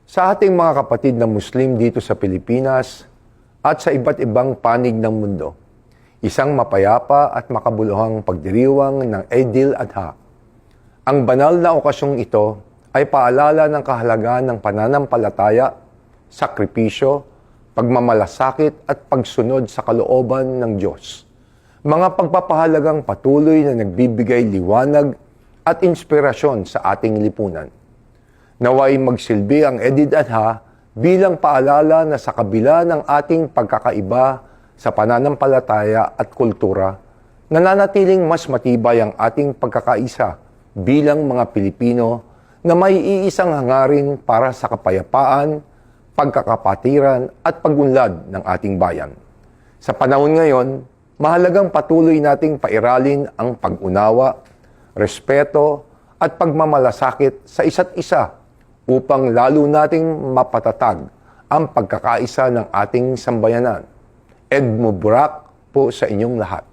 Sa ating mga kapatid na Muslim dito sa Pilipinas at sa iba't ibang panig ng mundo, isang mapayapa at makabuluhang pagdiriwang ng Eid al-Adha. Ang banal na okasyong ito ay paalala ng kahalagahan ng pananampalataya, sakripisyo, pagmamalasakit at pagsunod sa kalooban ng Diyos. Mga pagpapahalagang patuloy na nagbibigay liwanag at inspirasyon sa ating lipunan. Naway magsilbi ang Eid al-Adha bilang paalala na sa kabila ng ating pagkakaiba sa pananampalataya at kultura, nananatiling mas matibay ang ating pagkakaisa bilang mga Pilipino na may iisang hangarin para sa kapayapaan, pagkakapatiran at pagunlad ng ating bayan. Sa panahon ngayon, mahalagang patuloy nating pairalin ang pag-unawa, respeto at pagmamalasakit sa isa't isa upang lalo nating mapatatag ang pagkakaisa ng ating sambayanan. Eid Mubarak po sa inyong lahat.